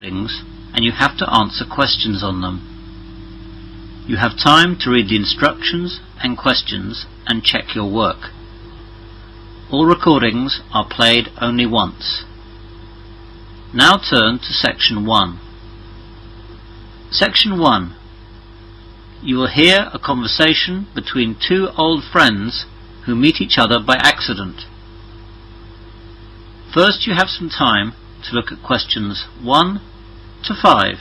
things, and you have to answer questions on them. You have time to read the instructions and questions and check your work. All recordings are played only once. Now turn to Section 1. Section 1. You will hear a conversation between two old friends who meet each other by accident. First, you have some time to look at questions 1 to 5.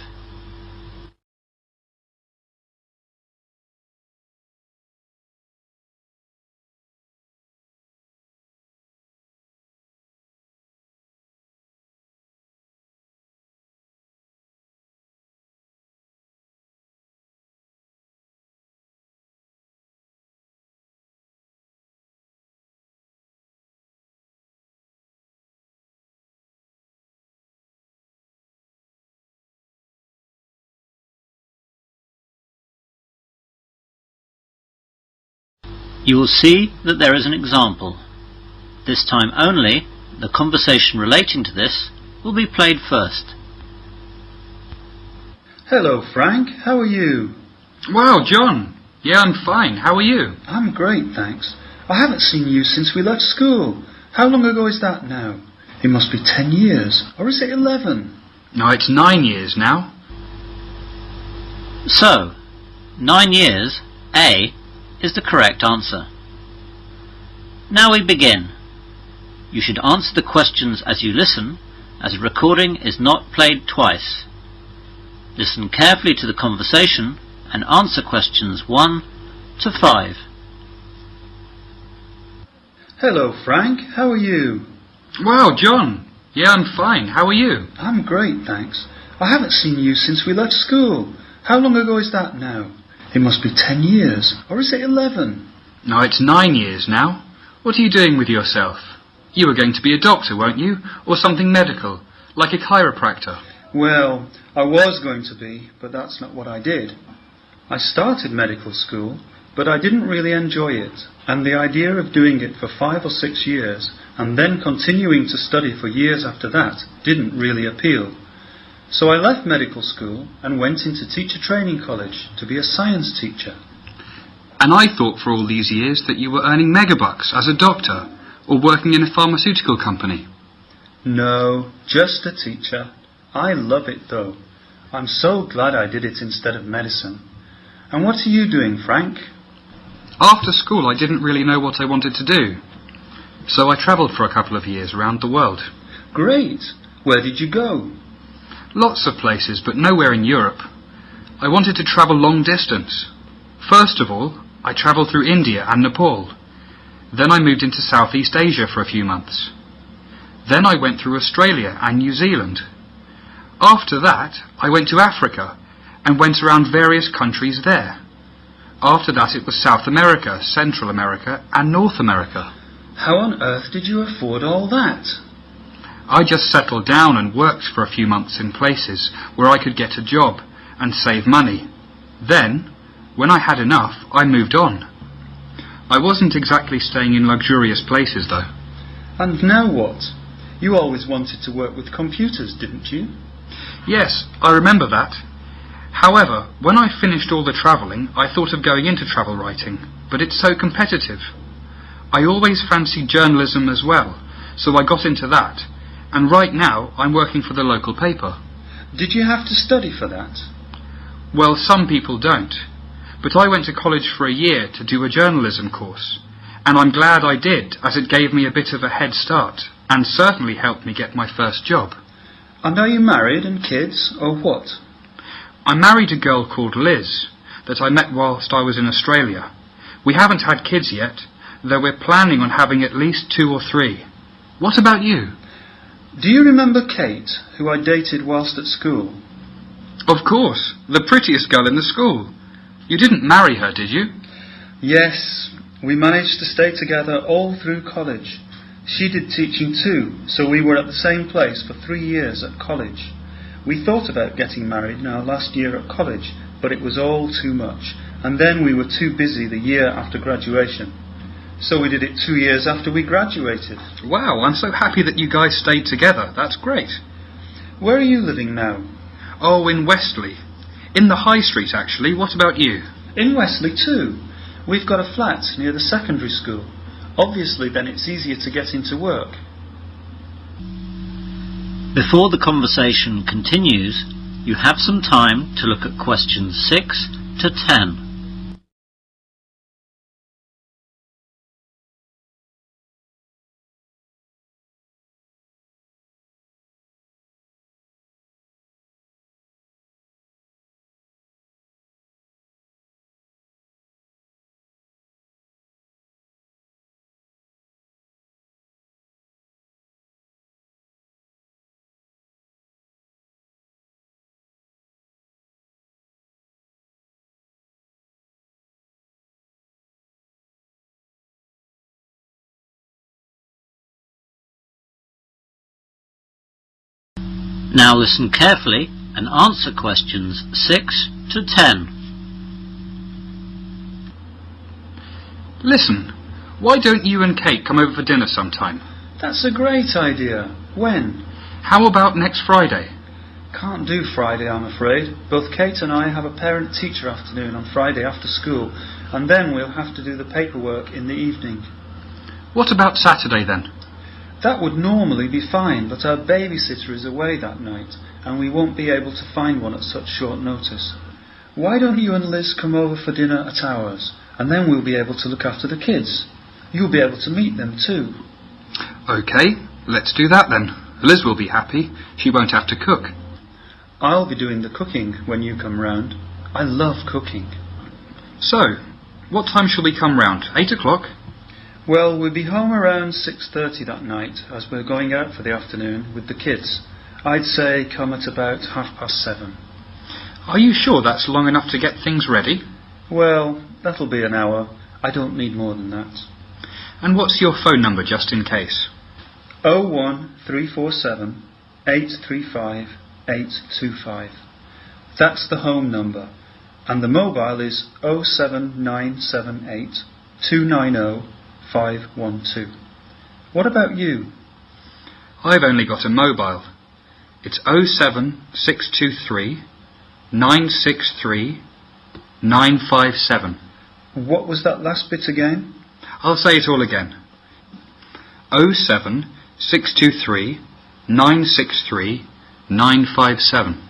You will see that there is an example. This time only, the conversation relating to this will be played first. Hello, Frank. How are you? Wow, John. Yeah, I'm fine. How are you? I'm great, thanks. I haven't seen you since we left school. How long ago is that now? It must be 10 years. Or is it 11? No, it's 9 years now. So, 9 years, A, is the correct answer. Now we begin. You should answer the questions as you listen, as a recording is not played twice. Listen carefully to the conversation and answer questions 1 to 5. Hello, Frank. How are you? Wow, John. Yeah, I'm fine. How are you? I'm great, thanks. I haven't seen you since we left school. How long ago is that now? It must be 10 years. Or is it 11? No, it's 9 years now. What are you doing with yourself? You were going to be a doctor, weren't you? Or something medical, like a chiropractor. Well, I was going to be, but that's not what I did. I started medical school, but I didn't really enjoy it, and the idea of doing it for 5 or 6 years, and then continuing to study for years after that, didn't really appeal. So I left medical school and went into teacher training college to be a science teacher. And I thought for all these years that you were earning megabucks as a doctor, or working in a pharmaceutical company. No, just a teacher. I love it though. I'm so glad I did it instead of medicine. And what are you doing, Frank? After school I didn't really know what I wanted to do. So I travelled for a couple of years around the world. Great! Where did you go? Lots of places, but nowhere in Europe. I wanted to travel long distance. First of all, I travelled through India and Nepal. Then I moved into Southeast Asia for a few months. Then I went through Australia and New Zealand. After that, I went to Africa and went around various countries there. After that it was South America, Central America and North America. How on earth did you afford all that? I just settled down and worked for a few months in places where I could get a job and save money. Then, when I had enough, I moved on. I wasn't exactly staying in luxurious places though. And now what? You always wanted to work with computers, didn't you? Yes, I remember that. However, when I finished all the travelling, I thought of going into travel writing, but it's so competitive. I always fancied journalism as well, so I got into that. And right now, I'm working for the local paper. Did you have to study for that? Well, some people don't. But I went to college for a year to do a journalism course. And I'm glad I did, as it gave me a bit of a head start, and certainly helped me get my first job. And are you married and kids, or what? I married a girl called Liz, that I met whilst I was in Australia. We haven't had kids yet, though we're planning on having at least 2 or 3. What about you? Do you remember Kate, who I dated whilst at school? Of course, the prettiest girl in the school. You didn't marry her, did you? Yes, we managed to stay together all through college. She did teaching too, so we were at the same place for 3 years at college. We thought about getting married in our last year at college, but it was all too much, and then we were too busy the year after graduation. So we did it 2 years after we graduated. Wow, I'm so happy that you guys stayed together. That's great. Where are you living now? Oh, in Westley. In the High Street, actually. What about you? In Westley too. We've got a flat near the secondary school. Obviously then it's easier to get into work. Before the conversation continues, you have some time to look at questions 6 to 10. Now listen carefully and answer questions 6 to 10. Listen, why don't you and Kate come over for dinner sometime? That's a great idea. When? How about next Friday? Can't do Friday, I'm afraid. Both Kate and I have a parent-teacher afternoon on Friday after school, and then we'll have to do the paperwork in the evening. What about Saturday then? That would normally be fine, but our babysitter is away that night, and we won't be able to find one at such short notice. Why don't you and Liz come over for dinner at ours, and then we'll be able to look after the kids. You'll be able to meet them too. OK, let's do that then. Liz will be happy. She won't have to cook. I'll be doing the cooking when you come round. I love cooking. So, what time shall we come round? 8 o'clock? Well, we'll be home around 6:30 that night, as we're going out for the afternoon with the kids. I'd say come at about 7:30. Are you sure that's long enough to get things ready? Well, that'll be an hour. I don't need more than that. And what's your phone number, just in case? 01347 835 825. That's the home number. And the mobile is 07978 290 512. What about you? I've only got a mobile. It's 07623 963 957. What was that last bit again? I'll say it all again. 07623 963 957.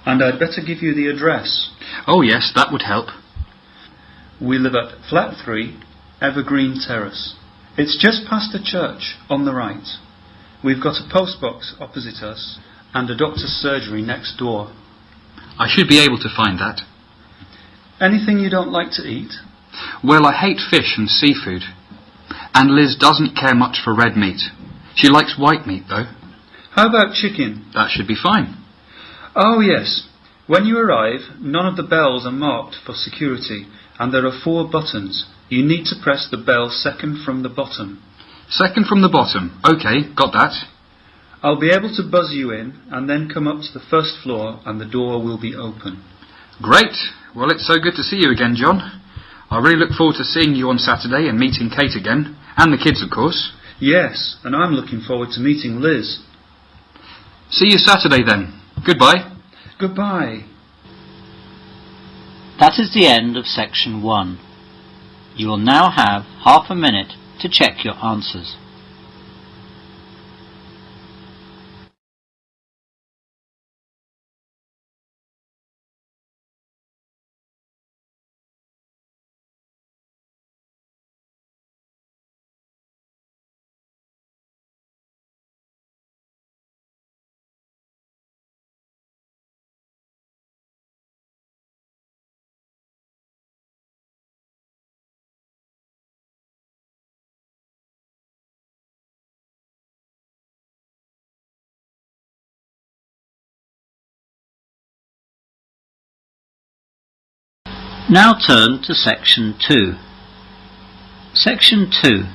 And I'd better give you the address. Oh yes, that would help. We live at Flat 3, Evergreen Terrace. It's just past the church on the right. We've got a postbox opposite us and a doctor's surgery next door. I should be able to find that. Anything you don't like to eat? Well, I hate fish and seafood. And Liz doesn't care much for red meat. She likes white meat, though. How about chicken? That should be fine. Oh, yes. When you arrive, none of the bells are marked for security, and there are 4 buttons. You need to press the bell second from the bottom. Second from the bottom. OK, got that. I'll be able to buzz you in, and then come up to the first floor, and the door will be open. Great. Well, it's so good to see you again, John. I really look forward to seeing you on Saturday and meeting Kate again. And the kids, of course. Yes, and I'm looking forward to meeting Liz. See you Saturday then. Goodbye. Goodbye. That is the end of section 1. You will now have half a minute to check your answers. Now turn to section 2. Section 2.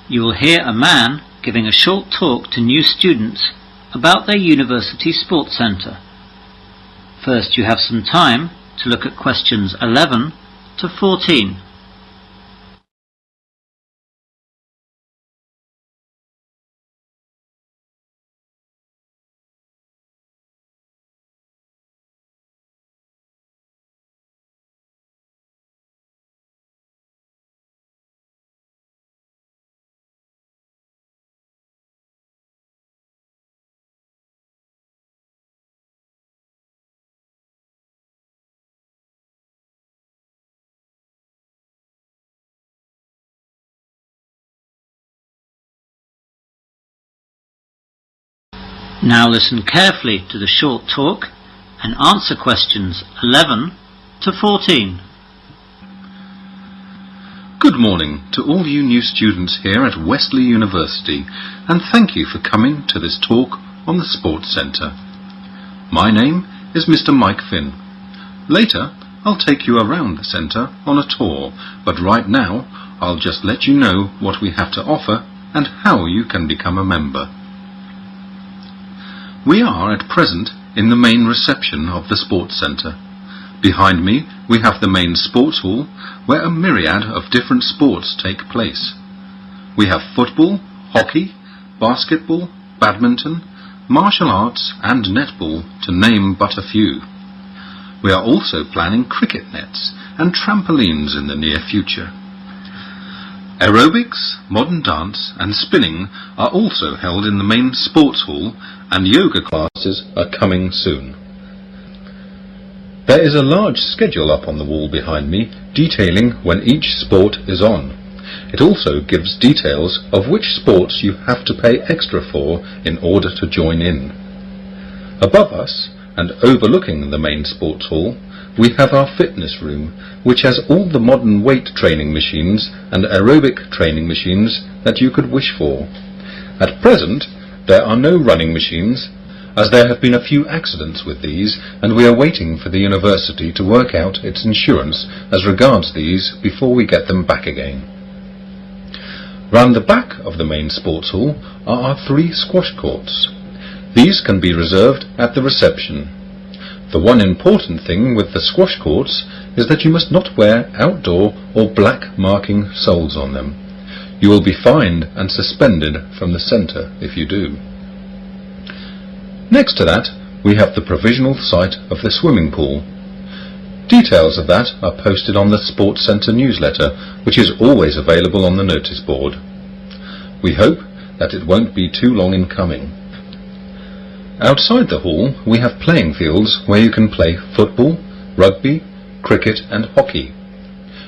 You will hear a man giving a short talk to new students about their university sports centre. First, you have some time to look at questions 11 to 14. Now listen carefully to the short talk and answer questions 11 to 14. Good morning to all you new students here at Wesley University, and thank you for coming to this talk on the Sports Centre. My name is Mr. Mike Finn. Later, I'll take you around the centre on a tour, but right now, I'll just let you know what we have to offer and how you can become a member. We are at present in the main reception of the Sports Centre. Behind me we have the main sports hall where a myriad of different sports take place. We have football, hockey, basketball, badminton, martial arts and netball, to name but a few. We are also planning cricket nets and trampolines in the near future. Aerobics, modern dance and spinning are also held in the main sports hall, and yoga classes are coming soon. There is a large schedule up on the wall behind me detailing when each sport is on. It also gives details of which sports you have to pay extra for in order to join in. Above us, and overlooking the main sports hall, we have our fitness room, which has all the modern weight training machines and aerobic training machines that you could wish for. At present, there are no running machines, as there have been a few accidents with these, and we are waiting for the university to work out its insurance as regards these before we get them back again. Round the back of the main sports hall are our 3 squash courts. These can be reserved at the reception. The one important thing with the squash courts is that you must not wear outdoor or black marking soles on them. You will be fined and suspended from the centre if you do. Next to that, we have the provisional site of the swimming pool. Details of that are posted on the Sports Centre newsletter, which is always available on the notice board. We hope that it won't be too long in coming. Outside the hall, we have playing fields where you can play football, rugby, cricket and hockey.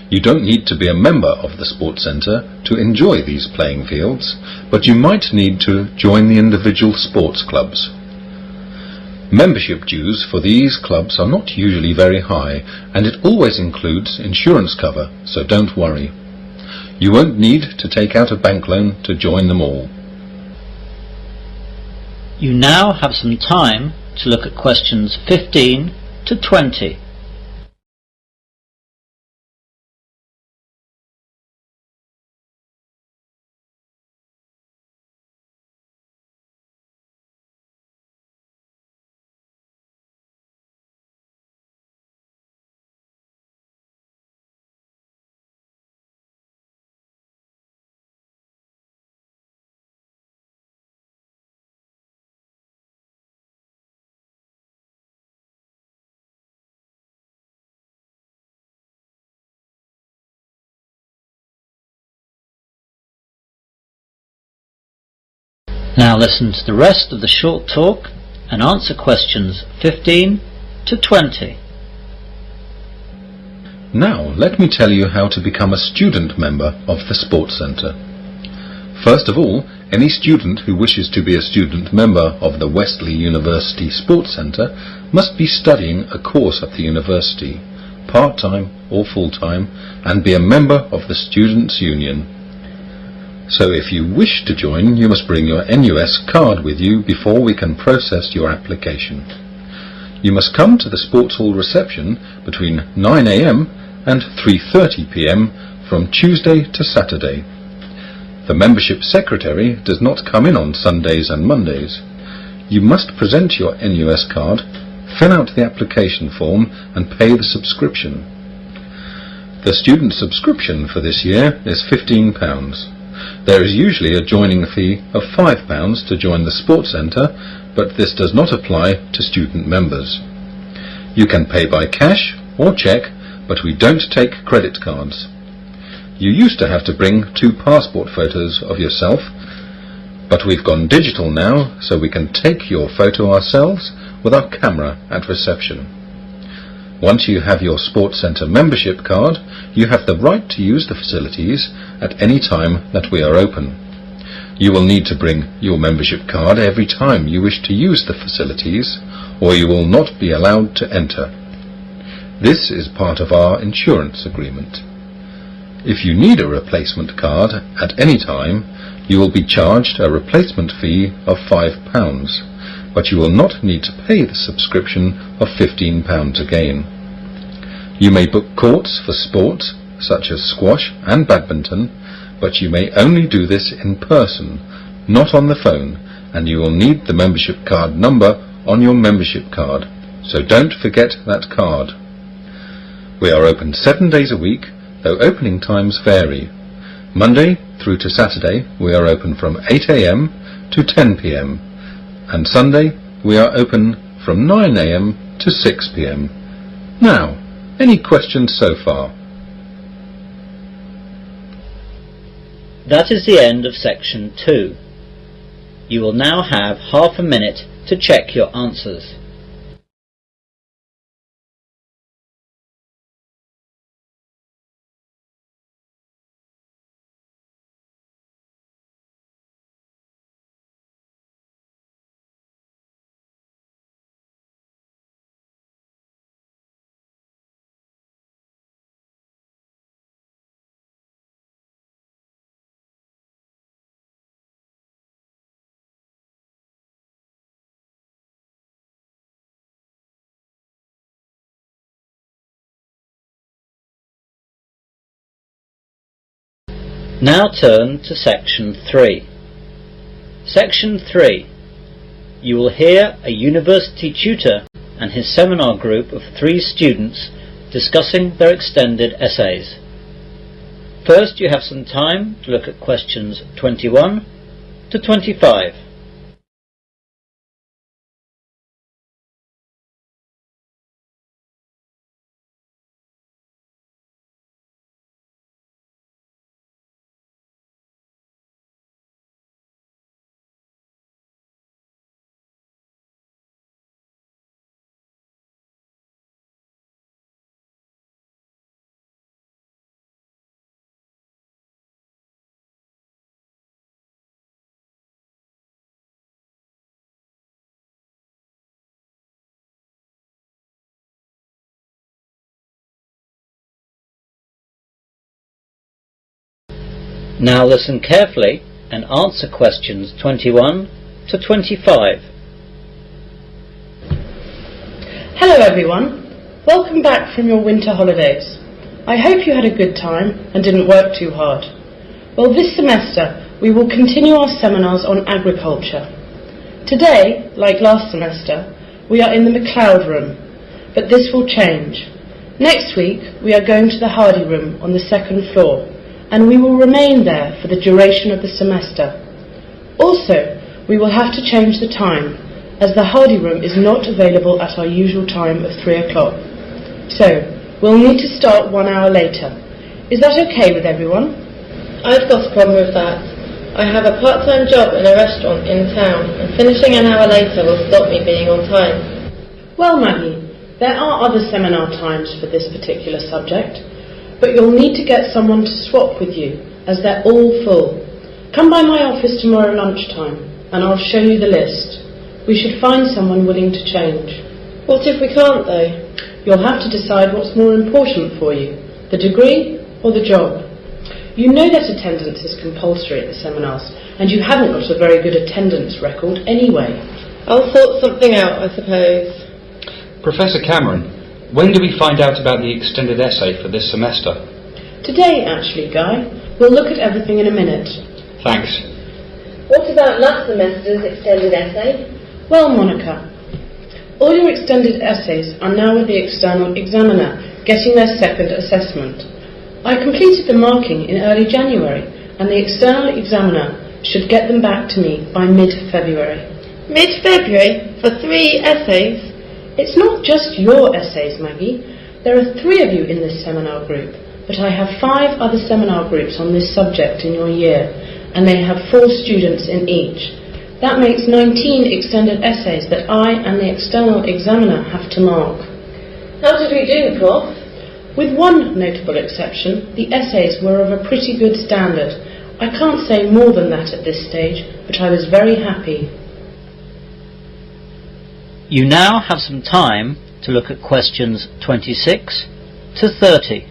You don't need to be a member of the Sports Centre to enjoy these playing fields, but you might need to join the individual sports clubs. Membership dues for these clubs are not usually very high, and it always includes insurance cover, so don't worry. You won't need to take out a bank loan to join them all. You now have some time to look at questions 15 to 20. Now listen to the rest of the short talk and answer questions 15 to 20. Now let me tell you how to become a student member of the Sports Centre. First of all, any student who wishes to be a student member of the Wesley University Sports Centre must be studying a course at the university, part-time or full-time, and be a member of the Students' Union. So if you wish to join, you must bring your NUS card with you before we can process your application. You must come to the Sports Hall reception between 9 AM and 3:30 PM from Tuesday to Saturday. The membership secretary does not come in on Sundays and Mondays. You must present your NUS card, fill out the application form and pay the subscription. The student subscription for this year is £15. There is usually a joining fee of £5 to join the Sports Centre, but this does not apply to student members. You can pay by cash or cheque, but we don't take credit cards. You used to have to bring 2 passport photos of yourself, but we've gone digital now, so we can take your photo ourselves with our camera at reception. Once you have your Sports Centre membership card, you have the right to use the facilities at any time that we are open. You will need to bring your membership card every time you wish to use the facilities, or you will not be allowed to enter. This is part of our insurance agreement. If you need a replacement card at any time, you will be charged a replacement fee of £5, but you will not need to pay the subscription of £15 again. You may book courts for sports such as squash and badminton, but you may only do this in person, not on the phone, and you will need the membership card number on your membership card, so don't forget that card. We are open 7 days a week, though opening times vary. Monday through to Saturday we are open from 8 a.m. to 10 p.m. and Sunday we are open from 9 a.m. to 6 p.m. Now, any questions so far? That is the end of section 2. You will now have half a minute to check your answers. Now turn to section 3. Section 3. You will hear a university tutor and his seminar group of 3 students discussing their extended essays. First, you have some time to look at questions 21 to 25. Now listen carefully and answer questions 21 to 25. Hello everyone, welcome back from your winter holidays. I hope you had a good time and didn't work too hard. Well, this semester we will continue our seminars on agriculture. Today, like last semester, we are in the McLeod room, but this will change. Next week we are going to the Hardy room on the 2nd floor, and we will remain there for the duration of the semester. Also, we will have to change the time, as the Hardy room is not available at our usual time of 3 o'clock. So, we'll need to start 1 hour later. Is that okay with everyone? I've got a problem with that. I have a part-time job in a restaurant in town, and finishing an hour later will stop me being on time. Well, Maggie, there are other seminar times for this particular subject, but you'll need to get someone to swap with you, as they're all full. Come by my office tomorrow lunchtime, and I'll show you the list. We should find someone willing to change. What if we can't, though? You'll have to decide what's more important for you, the degree or the job. You know that attendance is compulsory at the seminars, and you haven't got a very good attendance record anyway. I'll sort something out, I suppose. Professor Cameron, when do we find out about the extended essay for this semester? Today, actually, Guy. We'll look at everything in a minute. Thanks. What about last semester's extended essay? Well, Monica, all your extended essays are now with the external examiner, getting their second assessment. I completed the marking in early January, and the external examiner should get them back to me by mid-February. Mid-February? For 3 essays? It's not just your essays, Maggie. There are 3 of you in this seminar group, but I have 5 other seminar groups on this subject in your year, and they have 4 students in each. That makes 19 extended essays that I and the external examiner have to mark. How did we do, Prof? With one notable exception, the essays were of a pretty good standard. I can't say more than that at this stage, but I was very happy. You now have some time to look at questions 26 to 30.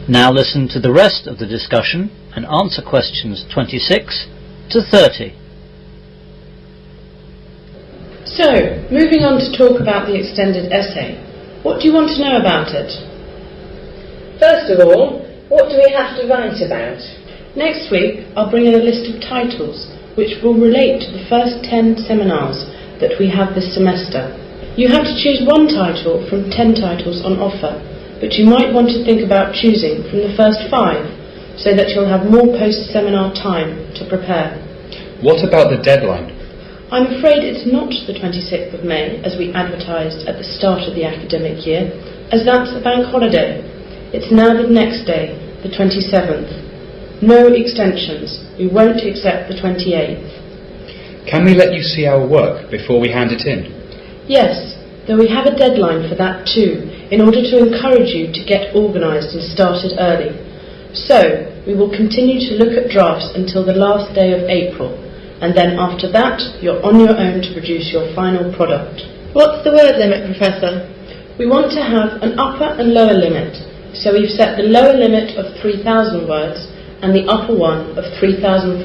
Now listen to the rest of the discussion and answer questions 26 to 30. So, moving on to talk about the extended essay. What do you want to know about it? First of all, what do we have to write about? Next week, I'll bring in a list of titles which will relate to the first 10 seminars that we have this semester. You have to choose one title from 10 titles on offer, but you might want to think about choosing from the first 5 so that you'll have more post-seminar time to prepare. What about the deadline? I'm afraid it's not the 26th of May as we advertised at the start of the academic year, as that's a bank holiday. It's now the next day, the 27th. No extensions. We won't accept the 28th. Can we let you see our work before we hand it in? Yes, though we have a deadline for that too, in order to encourage you to get organised and started early. So, we will continue to look at drafts until the last day of April, and then after that, you're on your own to produce your final product. What's the word limit, Professor? We want to have an upper and lower limit, so we've set the lower limit of 3,000 words and the upper one of 3,500.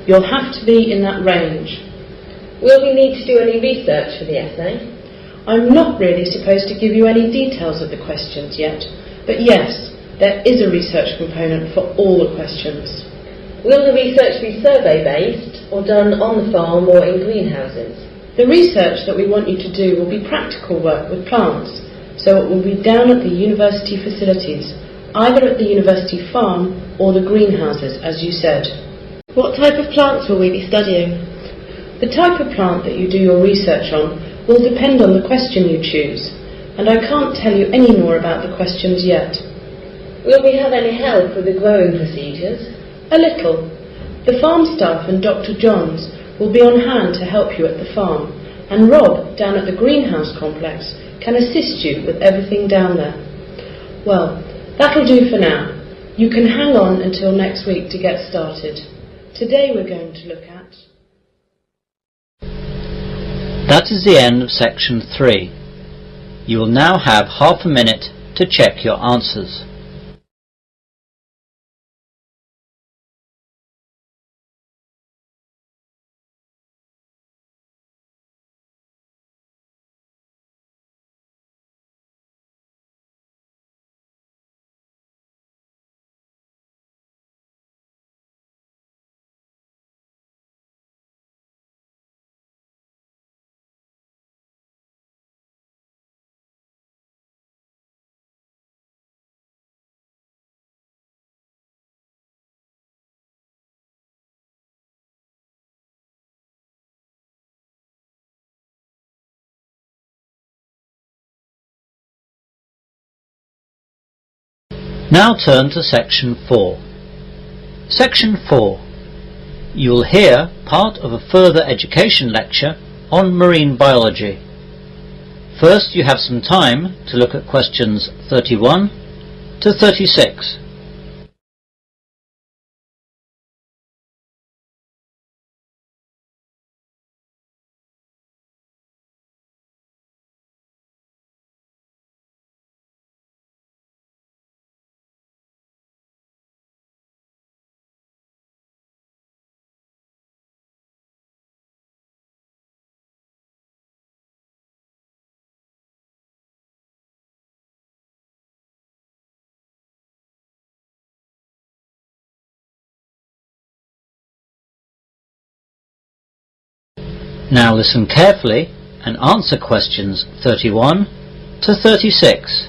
You'll have to be in that range. Will we need to do any research for the essay? I'm not really supposed to give you any details of the questions yet, but yes, there is a research component for all the questions. Will the research be survey-based or done on the farm or in greenhouses? The research that we want you to do will be practical work with plants, so it will be down at the university facilities, either at the university farm or the greenhouses, as you said. What type of plants will we be studying? The type of plant that you do your research on will depend on the question you choose, and I can't tell you any more about the questions yet. Will we have any help with the growing procedures? A little. The farm staff and Dr. Johns will be on hand to help you at the farm, and Rob, down at the greenhouse complex, can assist you with everything down there. Well, that'll do for now. You can hang on until next week to get started. Today we're going to look at... That is the end of section 3. You will now have half a minute to check your answers. Now turn to section 4. Section 4. You will hear part of a further education lecture on marine biology. First, you have some time to look at questions 31 to 36. Now listen carefully and answer questions 31 to 36.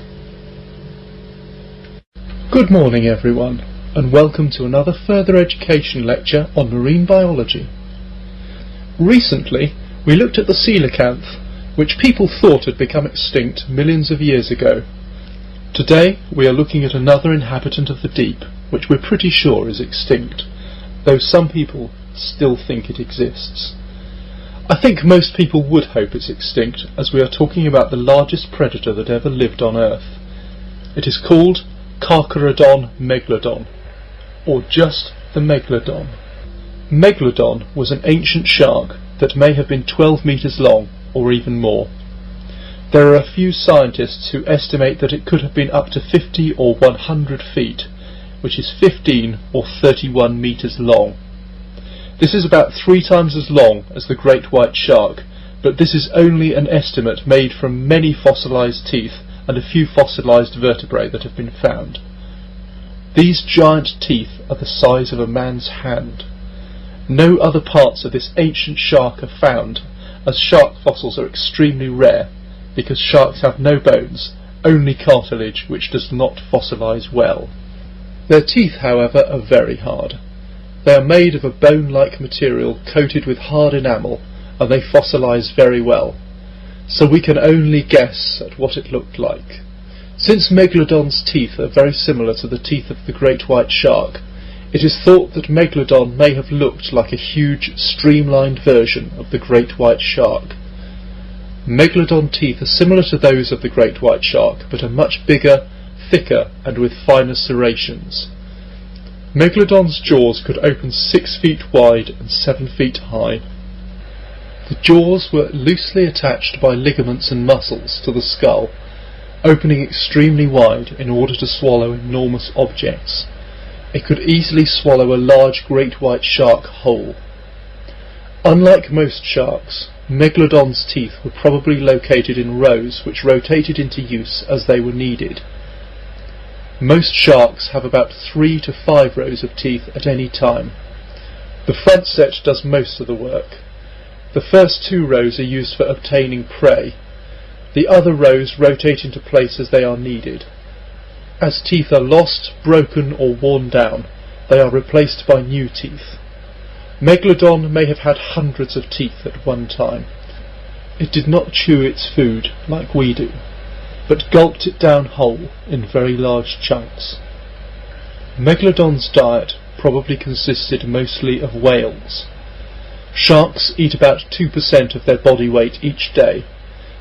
Good morning everyone, and welcome to another further education lecture on marine biology. Recently we looked at the coelacanth, which people thought had become extinct millions of years ago. Today we are looking at another inhabitant of the deep, which we're pretty sure is extinct, though some people still think it exists. I think most people would hope it's extinct, as we are talking about the largest predator that ever lived on Earth. It is called Carcharodon megalodon, or just the megalodon. Megalodon was an ancient shark that may have been 12 meters long, or even more. There are a few scientists who estimate that it could have been up to 50 or 100 feet, which is 15 or 31 meters long. This is about 3 times as long as the great white shark, but this is only an estimate made from many fossilized teeth and a few fossilized vertebrae that have been found. These giant teeth are the size of a man's hand. No other parts of this ancient shark are found, as shark fossils are extremely rare, because sharks have no bones, only cartilage which does not fossilize well. Their teeth, however, are very hard. They are made of a bone-like material coated with hard enamel, and they fossilize very well, so we can only guess at what it looked like. Since Megalodon's teeth are very similar to the teeth of the great white shark, it is thought that Megalodon may have looked like a huge, streamlined version of the great white shark. Megalodon teeth are similar to those of the great white shark, but are much bigger, thicker, and with finer serrations. Megalodon's jaws could open 6 feet wide and 7 feet high. The jaws were loosely attached by ligaments and muscles to the skull, opening extremely wide in order to swallow enormous objects. It could easily swallow a large great white shark whole. Unlike most sharks, Megalodon's teeth were probably located in rows which rotated into use as they were needed. Most sharks have about 3 to 5 rows of teeth at any time. The front set does most of the work. The first 2 rows are used for obtaining prey. The other rows rotate into place as they are needed. As teeth are lost, broken or worn down, they are replaced by new teeth. Megalodon may have had hundreds of teeth at one time. It did not chew its food like we do, but gulped it down whole in very large chunks. Megalodon's diet probably consisted mostly of whales. Sharks eat about 2% of their body weight each day,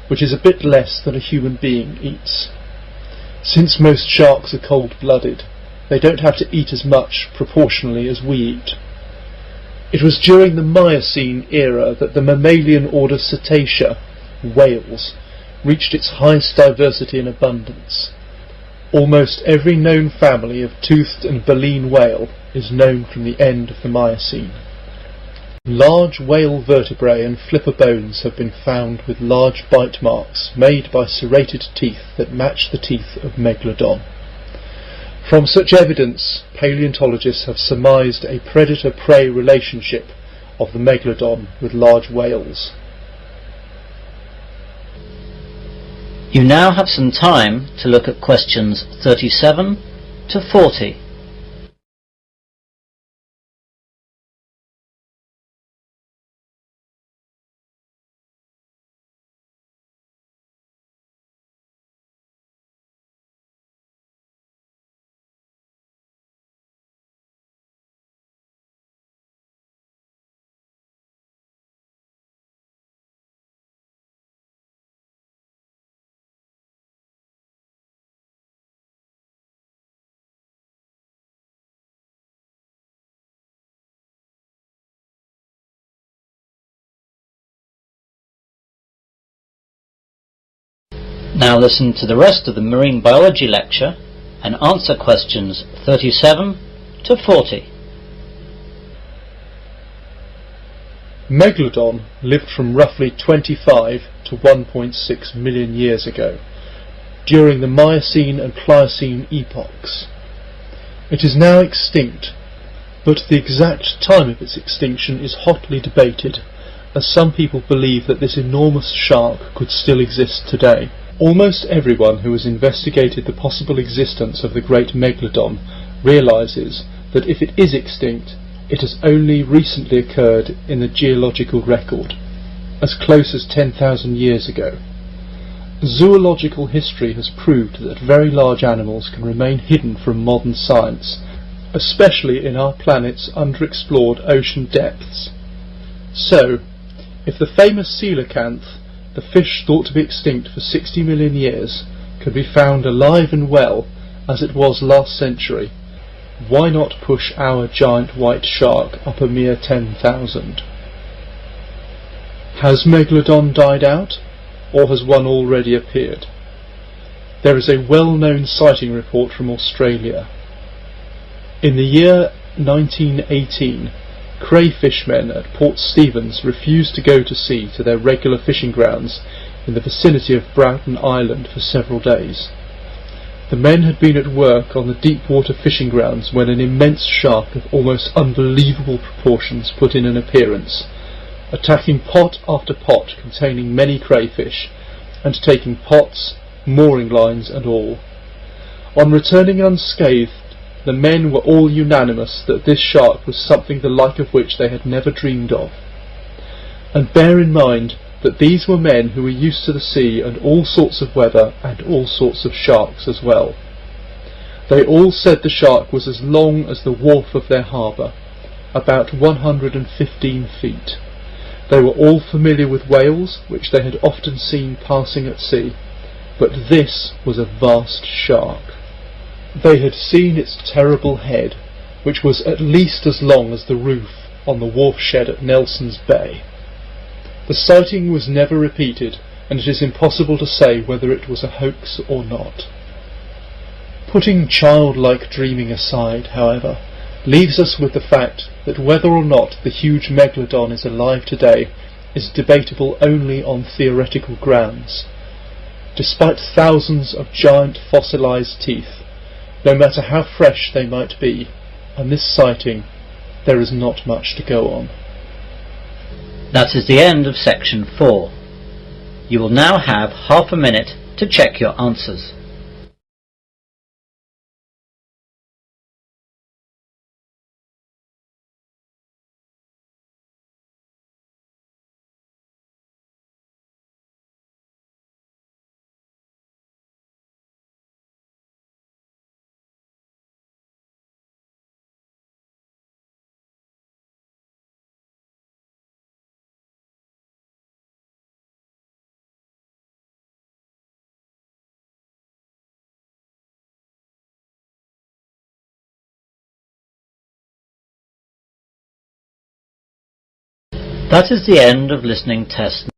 which is a bit less than a human being eats. Since most sharks are cold-blooded, they don't have to eat as much proportionally as we eat. It was during the Miocene era that the mammalian order Cetacea, whales, reached its highest diversity and abundance. Almost every known family of toothed and baleen whale is known from the end of the Miocene. Large whale vertebrae and flipper bones have been found with large bite marks made by serrated teeth that match the teeth of Megalodon. From such evidence, paleontologists have surmised a predator-prey relationship of the Megalodon with large whales. You now have some time to look at questions 37 to 40. Now listen to the rest of the marine biology lecture and answer questions 37 to 40. Megalodon lived from roughly 25 to 1.6 million years ago, during the Miocene and Pliocene epochs. It is now extinct, but the exact time of its extinction is hotly debated, as some people believe that this enormous shark could still exist today. Almost everyone who has investigated the possible existence of the great megalodon realises that if it is extinct, it has only recently occurred in the geological record, as close as 10,000 years ago. Zoological history has proved that very large animals can remain hidden from modern science, especially in our planet's underexplored ocean depths. So, if the famous coelacanth, the fish thought to be extinct for 60 million years, can be found alive and well as it was last century, why not push our giant white shark up a mere 10,000? Has Megalodon died out, or has one already appeared? There is a well-known sighting report from Australia. In the year 1918, crayfishmen at Port Stephens refused to go to sea to their regular fishing grounds in the vicinity of Broughton Island for several days. The men had been at work on the deep water fishing grounds when an immense shark of almost unbelievable proportions put in an appearance, attacking pot after pot containing many crayfish, and taking pots, mooring lines and all. On returning unscathed, the men were all unanimous that this shark was something the like of which they had never dreamed of. And bear in mind that these were men who were used to the sea and all sorts of weather and all sorts of sharks as well. They all said the shark was as long as the wharf of their harbour, about 115 feet. They were all familiar with whales, which they had often seen passing at sea, but this was a vast shark. They had seen its terrible head, which was at least as long as the roof on the wharf shed at Nelson's Bay. The sighting was never repeated, and it is impossible to say whether it was a hoax or not. Putting childlike dreaming aside, however, leaves us with the fact that whether or not the huge megalodon is alive today is debatable only on theoretical grounds. Despite thousands of giant fossilized teeth, no matter how fresh they might be, on this sighting there is not much to go on. That is the end of section 4. You will now have half a minute to check your answers. That is the end of listening test